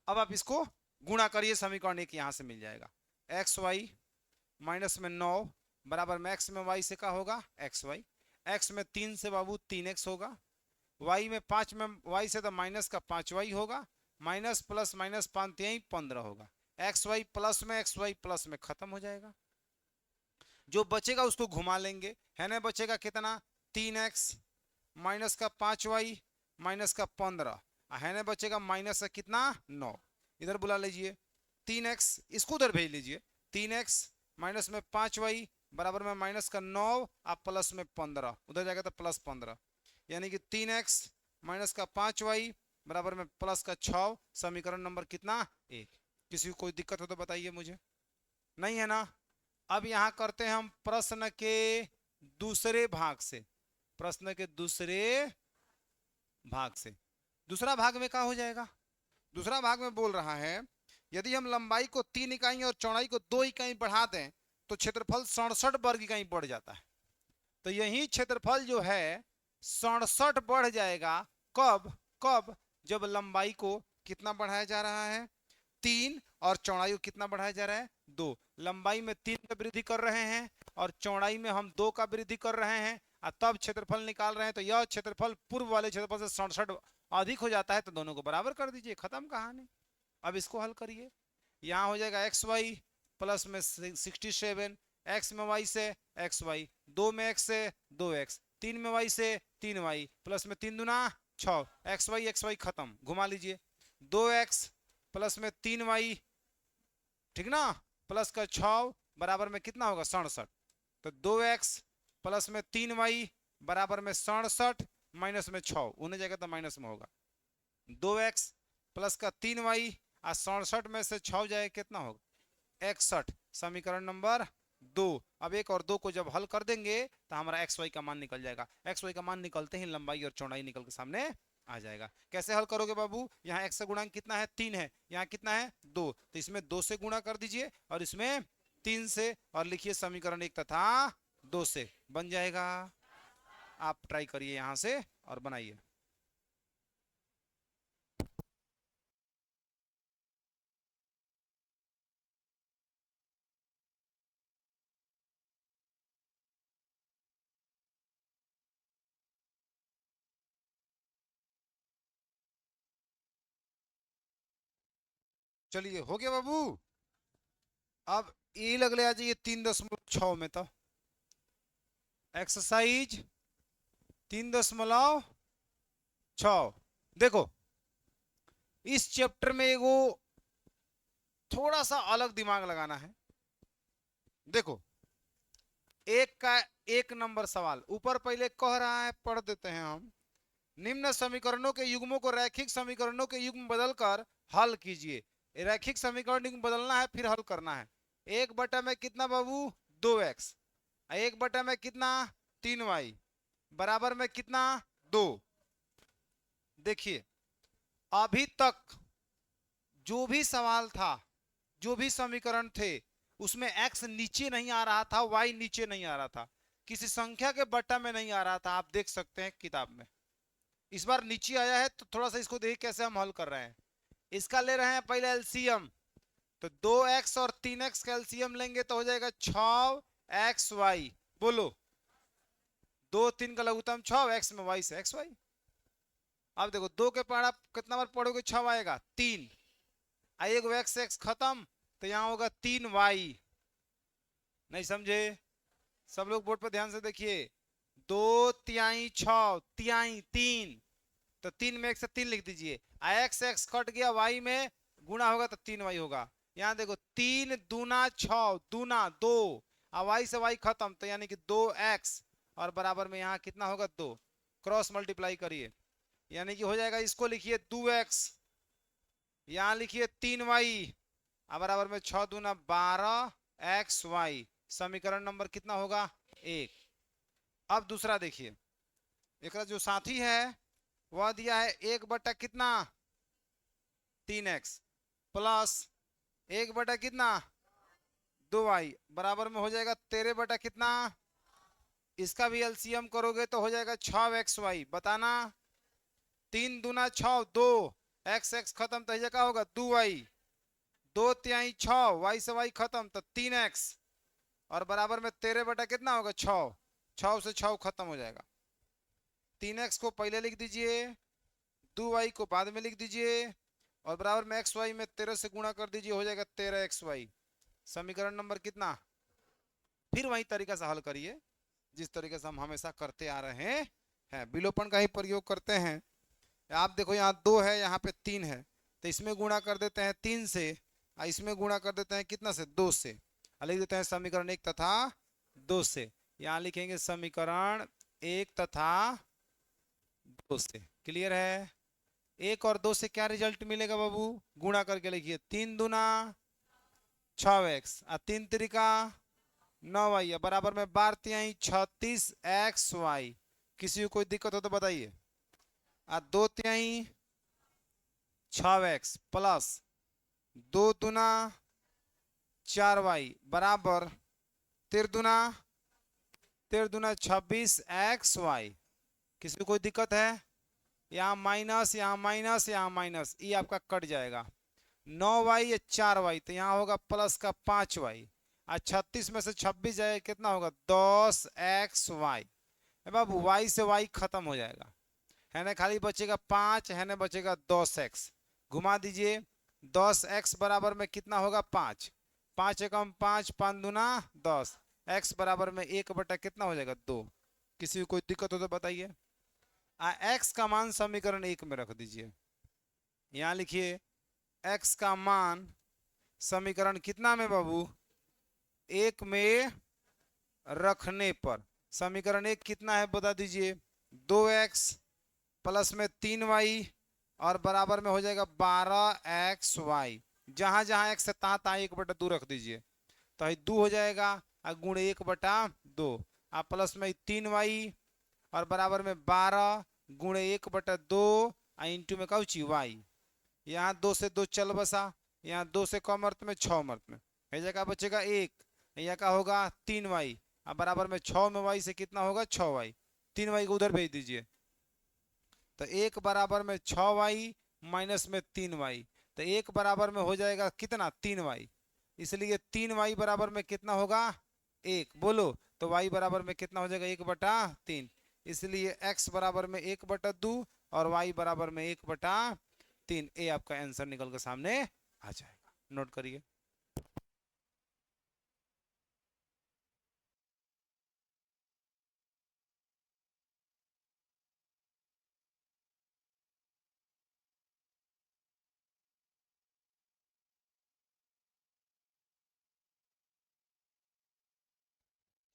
A: अब आप इसको गुणा करिए, समीकरण एक यहां से मिल जाएगा। एक्स वाई माइनस में 9 बराबर में एक्स में वाई से क्या होगा? X Y. एक्स में 3 से बाबू 3x होगा, y में 5 में y से तो माइनस का 5y होगा, माइनस प्लस माइनस 5 यही 15 होगा। एक्स वाई प्लस में एक्स वाई प्लस में खत्म हो जाएगा। जो बचेगा उसको घुमा लेंगे, है ना? बचेगा कितना? 3x माइनस का 5y माइनस का 15, है ना? बचेगा माइनस का कितना? 9। इधर बुला लीजिए 3x, इसको उधर भेज लीजिए। 3x माइनस में 5y बराबर में माइनस का 9 आप प्लस में 15, उधर जाएगा तो प्लस 15, यानी कि 3x माइनस का 5y बराबर में प्लस का 6। समीकरण नंबर कितना? 1। किसी को कोई दिक्कत हो तो बताइए मुझे। नहीं है ना? अब यहां करते हैं हम प्रश्न के दूसरे भाग से। प्रश्न के दूसरे भाग से, दूसरा भाग में क्या हो जाएगा? दूसरा भाग में बोल रहा है यदि हम लंबाई को 3 इकाई और चौड़ाई को 2 इकाई बढ़ा दें तो क्षेत्रफल 67 वर्ग इकाई बढ़ जाता है। तो यही क्षेत्रफल जो है 67 बढ़ जाएगा कब? कब? जब लंबाई को कितना बढ़ाया जा रहा है? 3, और चौड़ाई को कितना बढ़ाया जा रहा है? 2। लंबाई में 3 का वृद्धि कर रहे हैं और चौड़ाई में हम 2 का वृद्धि कर रहे हैं, और तब क्षेत्रफल निकाल रहे हैं। तो यह क्षेत्रफल पूर्व वाले क्षेत्रफल से 67 अधिक हो जाता है, तो दोनों को बराबर कर दीजिए, खत्म कहानी। अब इसको हल करिए। यहां हो जाएगा एक्स वाई प्लस में 67, एक्स में वाई से एक्स वाई, 2 में एक्स से 2x, 3 में वाई से 3y, प्लस में 3 दूना 6, एक्स वाई खत्म, घुमा लीजिए। 2x प्लस में 3y, ठीक ना, प्लस का 6 बराबर में कितना होगा? 67। तो 2x प्लस में 3y बराबर में 67 माइनस में 6, उन्हें जाएगा तो माइनस में होगा। 2x प्लस का 3y और 67 में से 6 जाए कितना होगा? 61। समीकरण नंबर 2। अब 1 और 2 को जब हल कर देंगे तो हमारा एक्स वाई का मान निकल जाएगा। एक्स वाई का मान निकलते ही लंबाई और चौड़ाई निकल के सामने आ जाएगा। कैसे हल करोगे बाबू? यहाँ x का गुणांक कितना है? 3 है, यहाँ कितना है? 2, तो इसमें 2 से गुणा कर दीजिए और इसमें 3 से, और लिखिए समीकरण 1 तथा 2 से बन जाएगा। आप ट्राई करिए यहां से और बनाइए। चलिए हो गया बाबू। अब ये लगले आ जाइए 3.6 में। तो एक्सरसाइज 3.6। देखो इस चैप्टर में एगो थोड़ा सा अलग दिमाग लगाना है। देखो एक का 1 नंबर सवाल ऊपर पहले कह रहा है, पढ़ देते हैं हम। निम्न समीकरणों के युग्मों को रैखिक समीकरणों के युग्म बदलकर हल कीजिए। रैखिक समीकरण युग्म बदलना है फिर हल करना है। 1 बटा में कितना बाबू? 2x, 1 बटा में कितना? 3y, बराबर में कितना? 2। देखिए अभी तक जो भी सवाल था, जो भी समीकरण थे, उसमें x नीचे नहीं आ रहा था, y नीचे नहीं आ रहा था, किसी संख्या के बट्टा में नहीं आ रहा था। आप देख सकते हैं किताब में। इस बार नीचे आया है, तो थोड़ा सा इसको देखिए कैसे हम हल कर रहे हैं। इसका ले रहे हैं पहले एलसीएम, तो 2x और 3x का एलसीएम लेंगे तो हो जाएगा 6xy। बोलो 2 3 का लघुत्तम 6, x में y से xy। अब देखो 2 के पढ़ा कितना बार पढ़ोगे? 6 आएगा, 3 आएगा, x x खत्म, तो यहां होगा 3y। नहीं समझे? सब लोग बोर्ड पर ध्यान से देखिए। 2 तिहाई 6 तिहाई 3, तो 3 में 1 से 3 लिख दीजिए। x x कट गया, y में गुणा होगा तो 3y होगा। यहाँ देखो 3 दूना 6 दूना 2, और y से y खत्म, तो यानी कि 2x, और बराबर में यहाँ कितना होगा? 2। क्रॉस मल्टीप्लाई करिए, यानी कि हो जाएगा, इसको लिखिए 2x, यहां लिखिए 3y, बराबर में 6 दूना 12xy। समीकरण नंबर कितना होगा? 1। अब दूसरा देखिए, एक जो साथी है वह दिया है 1 बटा कितना 3x प्लस 1 बटा कितना 2y, बराबर में हो जाएगा 13 बटा कितना, इसका भी एलसीएम करोगे तो हो जाएगा 6xy। बताना 3 दूना 6, 2 x x खत्म तो क्या होगा 2y, 2 तिहाई 6, y से y खत्म तो 3x, और बराबर में 13 बटा कितना होगा 6, 6 से 6 खत्म हो जाएगा। 3x को पहले लिख दीजिए, 2y को बाद में लिख दीजिए, और बराबर में xy में 13 से गुणा कर दीजिए, हो जाएगा 13xy। समीकरण नंबर कितना? फिर वही तरीका से हल करिए जिस तरीके से हम हमेशा करते आ रहे हैं, विलोपन का ही प्रयोग करते हैं। आप देखो यहाँ 2 है, यहाँ पे 3 है, तो इसमें गुणा कर देते हैं 3 से, इसमें गुणा कर देते हैं कितना से 2 से, लिख देते हैं समीकरण 1 तथा 2 से। यहाँ लिखेंगे समीकरण 1 तथा 2 से। क्लियर है? 1 और 2 से क्या रिजल्ट मिलेगा बाबू? गुणा करके लिखिए, 3 दूना 6x, 3 त्रिका 9y, बराबर में 12 तिहाई 36xy। किसी को कोई दिक्कत हो तो बताइए। 2 तिहाई 6x प्लस 2 दूना 4y, बराबर 13 दूना 26xy। किसी को कोई दिक्कत है? यहाँ माइनस, यहाँ माइनस, यहाँ माइनस, ये आपका कट जाएगा। 9y या 4y, तो यहाँ होगा प्लस का 5y, 36 में से 26 जाए कितना होगा 10xy। बाबू y से y खत्म हो जाएगा, है ना, खाली बचेगा 5, है ना, बचेगा 10x। घुमा दीजिए, 10x बराबर में कितना होगा 5, 5 एकम 5, 5 दूना 10, x बराबर में 1 बटा कितना हो जाएगा 2। किसी को कोई दिक्कत हो तो बताइए। x का मान समीकरण 1 में रख दीजिए, यहाँ लिखिए x का मान समीकरण कितना में बाबू 1 में रखने पर, समीकरण 1 कितना है बता दीजिए, 2x प्लस में 3y, और बराबर में हो जाएगा 12xy। जहां जहां x है तहां तहां 1 बटा 2 रख दीजिए, तो 2 हो जाएगा, गुण 1 बटा 2, प्लस में 3y, और बराबर में 12 गुण 1 बटा 2, इंटू में काउची y। यहाँ 2 से 2 चल बसा, यहाँ 2 से कम अर्थ में 6 अर्थ में, है जगह बचेगा 1, यहाँ का होगा 3y, अब बराबर में 6 में y से कितना होगा 6y, 3y को उधर भेज दीजिए, तो 1 बराबर में 6y माइनस में 3y, तो 1 बराबर में हो जाएगा कितना 3y, इसलिए 3y बराबर में कितना होगा 1। बोलो तो y बराबर में कितना हो जाएगा 1 बटा 3, इसलिए x बराबर में 1 बटा 2 और y बराबर में 1 बटा 3। ये आपका आंसर निकल के सामने आ जाएगा, नोट करिए।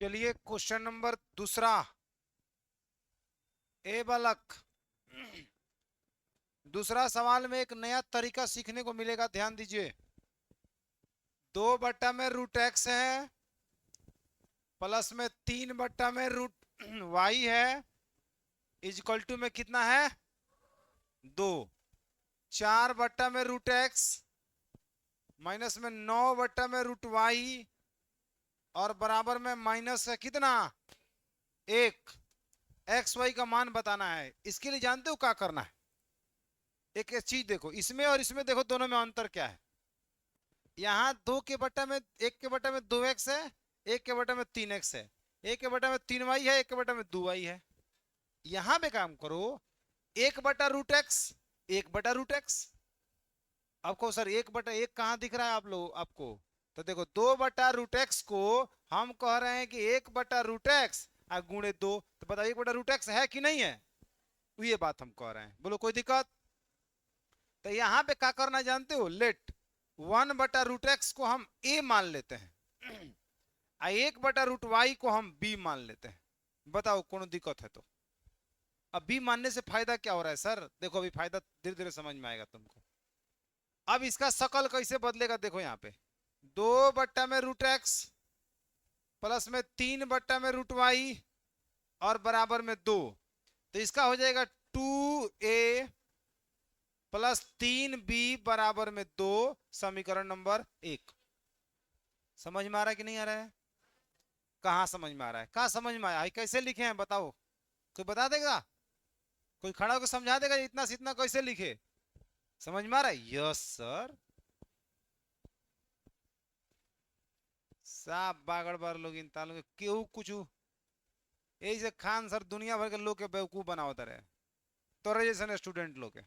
A: चलिए क्वेश्चन नंबर दूसरा, ए बालक, दूसरा सवाल में एक नया तरीका सीखने को मिलेगा, ध्यान दीजिए। 2 बट्टा में रूट एक्स है, प्लस में 3 बट्टा में रूट वाई है, इजक्वल टू में कितना है 2, 4 बट्टा में रूट एक्स माइनस में 9 बट्टा में रूट वाई, और बराबर में माइनस है कितना 1। एक्स वाई का मान बताना है। इसके लिए जानते हो क्या करना है? एक चीज देखो, इसमें और इसमें देखो, दोनों में अंतर क्या है। यहाँ 2 के बट्टा में 1 के बट्टा में 2x है, 1 के बट्टा में 3x है, 1 के बट्टा में 3y है, 1 के बट्टा में 2y है। यहां पे काम करो 1 बटा रूट एक्स, 1 बटा रूट एक्स। आपको सर 1 बटा 1 कहां दिख रहा है आप लोग आपको? तो देखो 2 बटा रूट एक्स को हम कह रहे हैं कि 1 बटा रूट एक्स गुणे 2, तो बताइए 1 बटा रूट एक्स है कि नहीं है? ये बात हम कह रहे हैं, बोलो कोई दिक्कत? तो यहां पे क्या करना जानते हो, लेट 1 बटा रूट एक्स को हम a मान लेते हैं, 1 बटा रूट वाई को हम b मान लेते हैं। बताओ कौन दिक्कत है? तो अब बी मानने से फायदा क्या हो रहा है सर? देखो अभी फायदा धीरे धीरे समझ में आएगा तुमको। अब इसका शकल कैसे बदलेगा देखो यहाँ पे, 2/√x प्लस में 3/√y और बराबर में 2। तो इसका हो जाएगा 2a प्लस 3b बराबर में 2, समीकरण नंबर 1। समझ में आ रहा है कि नहीं आ रहा है? कहाँ समझ में आ रहा है? कहाँ समझ में आया है? कैसे लिखे हैं बताओ, कोई बता देगा? कोई खड़ा होकर समझा देगा इतना से इतना कैसे लिखे? समझ में आ रहा है? Yes sir. साफ बागड़ बार लोग इन तालों के केहू कुछ यही से खान सर दुनिया भर के लोग के बेवकूफ बनावत रहे, तोरे जैसे स्टूडेंट लोग के।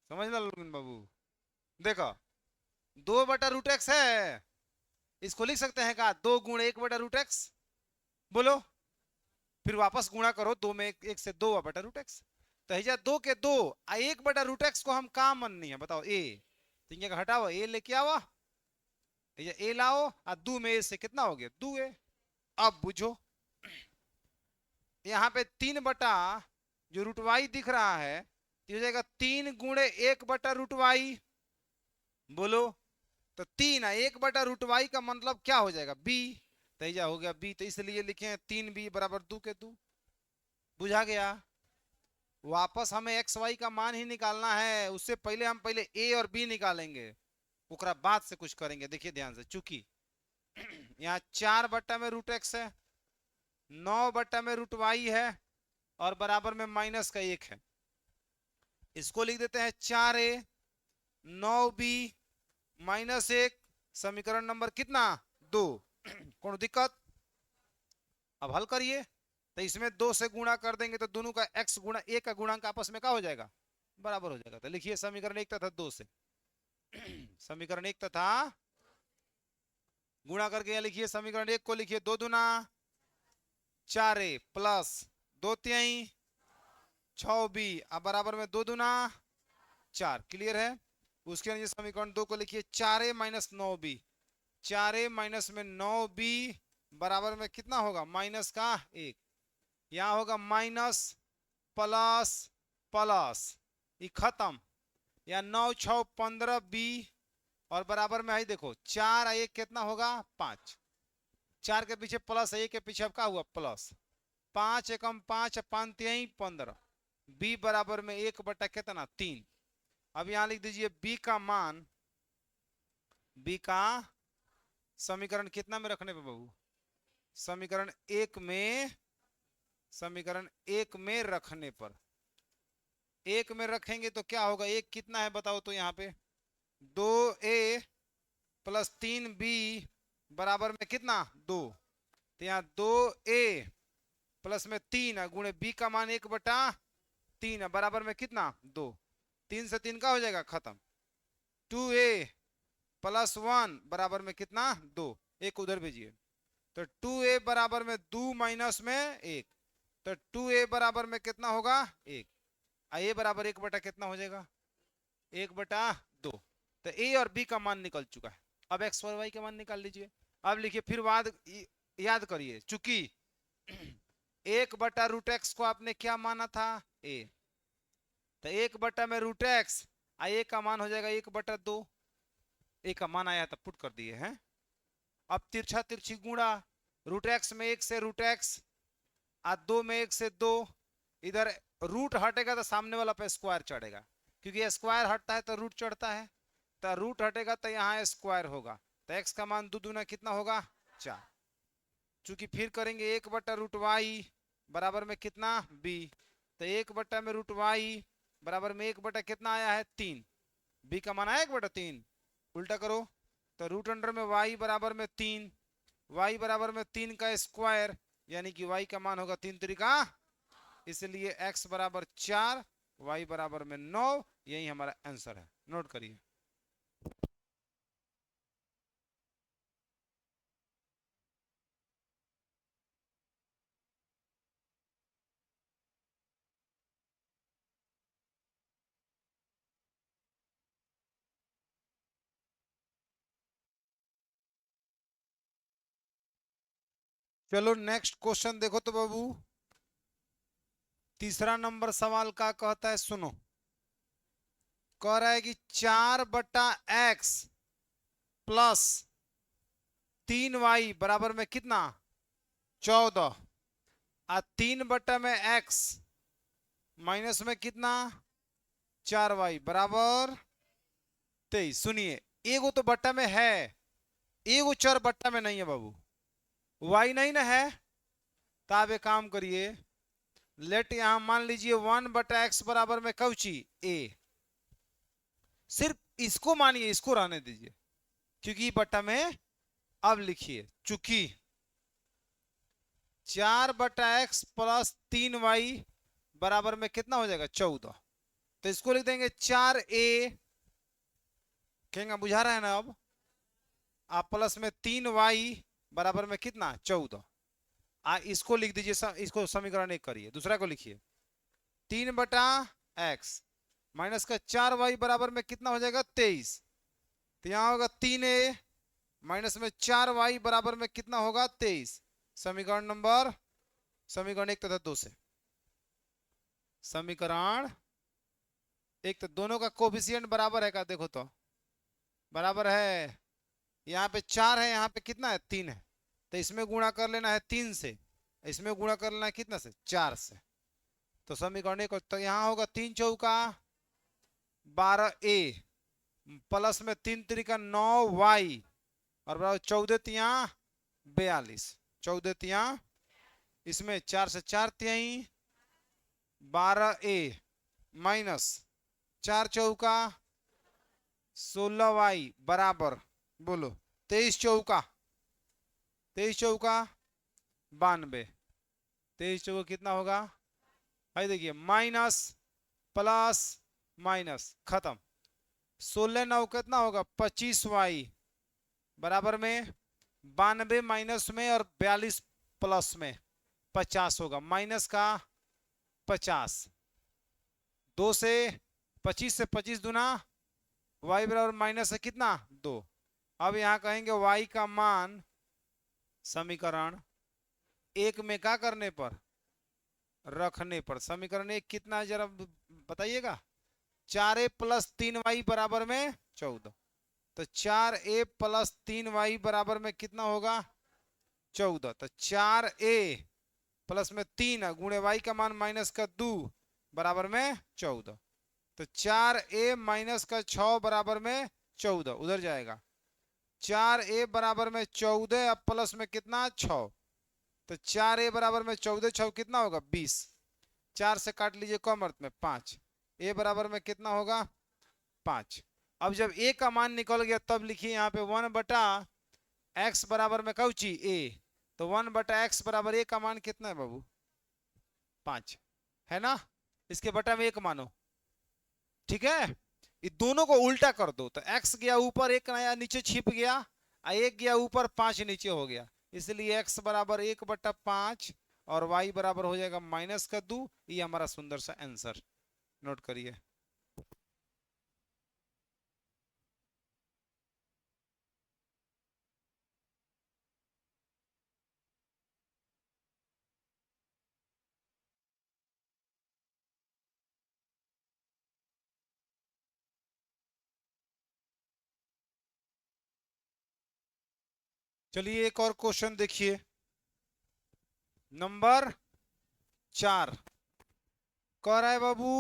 A: समझ लो लोगिन बाबू। देखो 2/√x है, इसको लिख सकते हैं का 2 × 1/√x। बोलो, फिर वापस गुणा करो, दो में एक से 2/√x। तो है 2 के 2 आ 1/√x को हम काम मन नहीं है बताओ ए, तो इनके हटाओ ए लेके आओ, ए लाओ आ 2 में ए से कितना हो गया 2a। अब बुझो यहाँ पे 3 जो √y दिख रहा है तो हो जाएगा 3 × 1/√y। बोलो, तो 1/√y का मतलब क्या हो जाएगा b, तेजा हो गया b, तो इसलिए लिखे हैं 3b बराबर 2 के 2। बुझा गया? वापस हमें एक्स वाई का मान ही निकालना है, उससे पहले हम पहले ए और बी निकालेंगे, उसका बाद से कुछ करेंगे। देखिए ध्यान से, चूंकि यहाँ 4/√x है, 9/√y है और बराबर में -1 है। इसको लिख देते हैं 4a 9b -1, समीकरण नंबर कितना 2। कौन दिक्कत? अब हल करिए, तो इसमें 2 से गुणा कर देंगे तो दोनों का x गुणा a का गुणांक आपस में क्या हो जाएगा बराबर हो जाएगा। तो लिखिए समीकरण 1 तथा 2 से समीकरण 1 तथा गुणा करके यहाँ लिखिए समीकरण 1 को लिखिए 2 दूना 4a प्लस 2 तिहाई 6b अब बराबर में 2 दूना 4। क्लियर है? उसके नीचे समीकरण 2 को लिखिए 4a minus 9b, 4a minus में 9b बराबर में कितना होगा -1। यहाँ होगा माइनस प्लस प्लस, ये खत्म, या 9 6 15b और बराबर में है देखो 4 1 कितना होगा 5, 4 के पीछे प्लस है, 1 के पीछे अब क्या हुआ प्लस, 5 एकम 5 5 तिहाई 15, b बराबर में 1 कितना 3। अब यहां लिख दीजिए b का मान, b का समीकरण कितना में रखने पे बाबू, समीकरण 1 में, समीकरण 1 में रखने पर, 1 में रखेंगे तो क्या होगा, 1 कितना है बताओ तो यहाँ पे 2a प्लस 3b बराबर में कितना 2। तो यहाँ 2a प्लस में 3 गुणे b का मान 1/3 बराबर में कितना 2। 3 से 3 का हो जाएगा खत्म। 2a प्लस 1 बराबर में कितना 2, एक उधर भेजिए, तो 2a बराबर में 2 माइनस में 1, तो 2a बराबर में कितना होगा 1, a बराबर 1 कितना हो जाएगा 1/2। तो a और b का मान निकल चुका है। अब x और y का मान निकाल लीजिए। अब लिखिए फिर बाद याद करिए, चूंकि 1/√x को आपने क्या माना था a, तो 1/√x a का मान हो जाएगा 1/2, a का मान आया तब पुट कर दिए हैं। अब तिरछा तिरछी गुणा, √x में 1 से √x आ 2 में 1 से 2, इधर रूट हटेगा तो सामने वाला पे स्क्वायर चढ़ेगा, क्योंकि स्क्वायर हटता है तो रूट चढ़ता है, तो रूट हटेगा तो यहाँ स्क्वायर होगा, तो x का मान 2 दूना कितना होगा 4। चूंकि फिर करेंगे 1/√y बराबर में कितना b, तो 1/√y बराबर में 1 कितना आया है 3, b का मान आया 1/3, उल्टा करो तो रूट अंडर में y बराबर में 3, y बराबर में 3 का स्क्वायर, यानी कि y का मान होगा 3 तरीका, इसलिए x बराबर 4 y बराबर में 9, यही हमारा आंसर है। नोट करिए। चलो नेक्स्ट क्वेश्चन देखो तो बाबू, तीसरा नंबर सवाल का कहता है, सुनो। कह रहा है कि 4/x प्लस 3y बराबर में कितना, 14। और 3/x माइनस में कितना, 4y बराबर 23। सुनिए, एगो तो बट्टा में है, एगो चर बट्टा में नहीं है बाबू, y नहीं ना है। तो आप एक काम करिए, लेट यहां मान लीजिए 1/x बराबर में कौची, a। सिर्फ इसको मानिए, इसको रहने दीजिए, क्योंकि बट्टा में। अब लिखिए, चूंकि 4/x प्लस 3y बराबर में कितना हो जाएगा, 14। तो इसको लिख देंगे 4a, कहेंगे बुझा रहा है ना। अब आप प्लस में 3y बराबर में कितना, 14। इसको लिख दीजिए, इसको समीकरण एक करिए, दूसरा को लिखिए। 3/x माइनस का 4y बराबर में कितना हो जाएगा, 23। तो यहां होगा 3a माइनस में 4y बराबर में कितना होगा, 23। समीकरण 1 तथा 2 से। समीकरण 1 तो दोनों का कोफिशिएंट बराबर है का, देखो तो बराबर है। यहाँ पे 4 है, यहाँ पे कितना है, 3 है। तो इसमें गुणा कर लेना है 3 से, इसमें गुणा कर लेना है कितना से, 4 से। तो समीकरण 1, तो यहाँ होगा 3 चौका 12a प्लस में 3 त्रिका 9y और बराबर 14 तिया 42। 14 तिया, इसमें 4 से 4 तिहाई 12a माइनस 4 चौका 16y बराबर, बोलो 23 चौका 92। 23 चौका कितना होगा भाई, देखिए माइनस प्लस माइनस खत्म। 16 9 कितना होगा, 25y बराबर में 92 माइनस में और 42 प्लस में 50 होगा, माइनस का 50। 2 से 25 से 25 दुना y बराबर माइनस है कितना, 2। अब यहां कहेंगे y का मान समीकरण 1 में क्या करने पर, रखने पर। समीकरण 1 कितना है जरा बताइएगा, 4a प्लस 3y बराबर में 14। तो 4a प्लस 3y बराबर में कितना होगा, 14। तो 4a प्लस में 3 गुणे y का मान माइनस का 2 बराबर में 14। तो 4a माइनस का 6 बराबर में 14 उधर जाएगा। 4a बराबर में 14 अब प्लस में कितना, 6। तो 4a बराबर में 14 6 कितना होगा, 20। 4 से काट लीजिए कम अर्थ में 5। a बराबर में कितना होगा, 5। अब जब a का मान निकल गया तब लिखिए यहाँ पे 1/x बराबर में कौची, a। तो 1/x बराबर a का मान कितना है बाबू, 5 है ना। इसके बटा में 1 मानो, ठीक है। ये दोनों को उल्टा कर दो, तो x गया ऊपर, 1 नया नीचे छिप गया, 1 गया ऊपर, 5 नीचे हो गया। इसलिए x बराबर 1/5 और y बराबर हो जाएगा -2। ये हमारा सुंदर सा आंसर, नोट करिए। चलिए एक और क्वेश्चन देखिए, नंबर 4। कह रहा है बाबू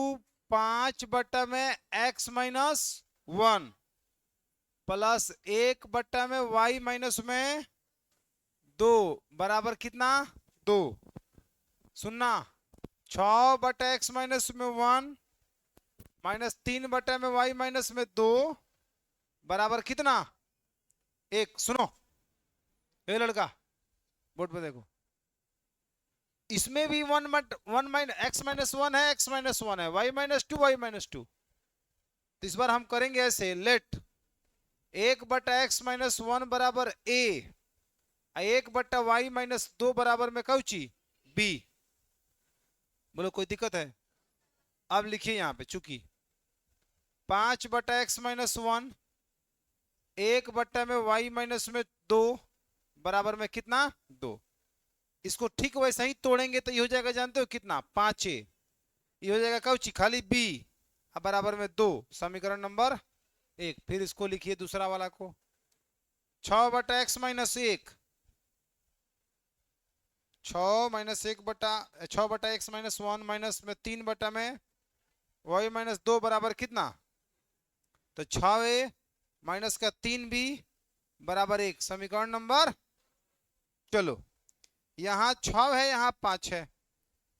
A: 5 में x माइनस 1 प्लस 1 में y माइनस में 2 बराबर कितना, 2। सुनना, 6/x माइनस में 1 माइनस 3 में y माइनस में 2 बराबर कितना, 1। सुनो ये लड़का, बोर्ड पे देखो, इसमें भी 1 माइनस x माइनस 1 है, x माइनस 1 है, y माइनस 2 y माइनस 2। तो इस बार हम करेंगे ऐसे, लेट 1/x माइनस 1 बराबर a, 1/y माइनस 2 बराबर में कौची, b। बोलो कोई दिक्कत है। अब लिखिए यहां पे, चूंकि 5/x माइनस 1 1 में y माइनस में 2 बराबर में कितना, 2। इसको ठीक वैसे ही तोड़ेंगे तो ये हो जाएगा, जानते हो कितना, 5a ये हो जाएगा कौची खाली बी अब बराबर में 2 समीकरण नंबर 1। फिर इसको लिखिए दूसरा वाला को 6/x-1 6/x-1 माइनस में 3 में y-2 बराबर कितना तो 6a माइनस का 3b बराबर 1 समीकरण नंबर। चलो यहाँ 6 है यहाँ 5 है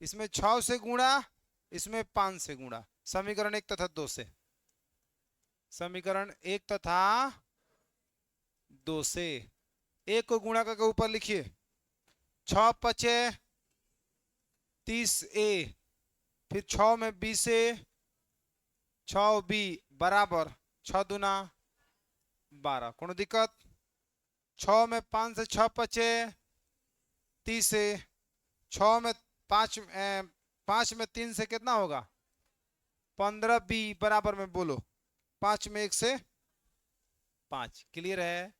A: इसमें 6 से गुणा इसमें 5 से गुणा समीकरण 1 तथा 2 से समीकरण 1 तथा 2 से 1 को गुणा करके ऊपर लिखिए 6×5 30a फिर 6 में b से 6b बराबर 6×2 12 कोनो दिक्कत 6 में 5 से 6×5 30 से 6 में 5 में 3 से कितना होगा 15b बराबर में बोलो 5 में 1 से 5 क्लियर है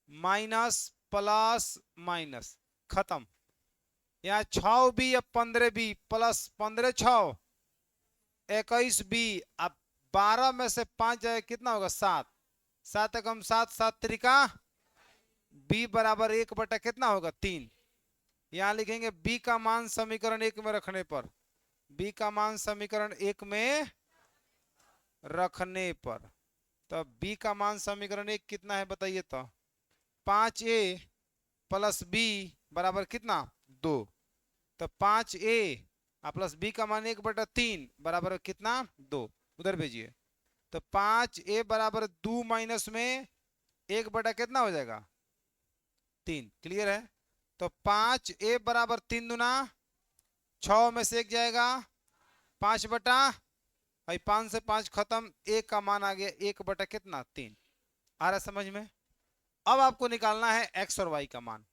A: माइनस प्लस माइनस खत्म यहाँ 6b अब 15b प्लस 15 6 21b अब 12 में से 5 जाए कितना होगा 7 7 एकम 7 7 त्रिका b बराबर 1 बटा कितना होगा 3। यहाँ लिखेंगे b का मान समीकरण 1 में रखने पर b का मान समीकरण 1 में रखने पर तो b का मान समीकरण 1 कितना है बताइए तो 5a प्लस b बराबर कितना 2 तो 5a प्लस b का मान 1/3 बराबर कितना 2 उधर भेजिए तो 5a बराबर 2 माइनस में 1 बटा कितना हो जाएगा 3 क्लियर है तो 5a बराबर 3×2 6 में से 1 जाएगा 5 बटा 5 से 5 खत्म 1 का मान आ गया 1 बटा कितना 3 आ रहा समझ में। अब आपको निकालना है x और y का मान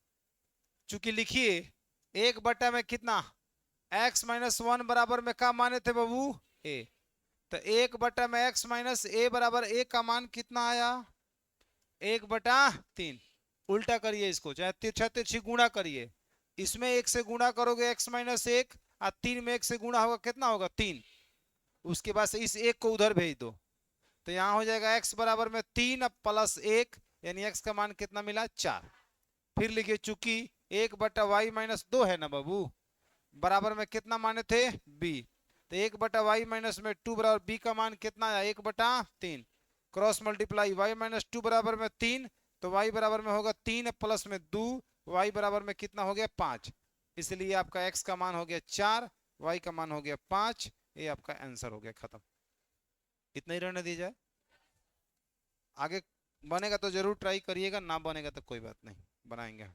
A: चूंकि लिखिए 1 बटा में कितना x-1 बराबर में क्या माने थे बाबू a तो 1 बटा में x माइनस a बराबर a का मान कितना आया 1/3 उल्टा करिए इसको चाहे तिरछा तिरछी गुणा करिए इसमें 1 से गुणा करोगे x-1 और 3 में 1 से गुणा होगा कितना होगा 3 उसके बाद से इस 1 को उधर भेज दो तो यहाँ हो जाएगा x बराबर में 3 अब प्लस 1 यानी x का मान कितना मिला 4। फिर लिखिए चूंकि 1/y-2 है ना बाबू बराबर में कितना माने थे b तो 1/y-2 बराबर b का मान कितना आया 1/3 क्रॉस मल्टीप्लाई y-2 बराबर में 3 तो y बराबर में होगा 3 प्लस में 2 y बराबर में कितना हो गया 5 इसलिए आपका x का मान हो गया 4 y का मान हो गया 5 ये आपका आंसर हो गया खत्म। इतना ही रहने दिया जाए आगे बनेगा तो जरूर ट्राई करिएगा ना बनेगा तो कोई बात नहीं बनाएंगे।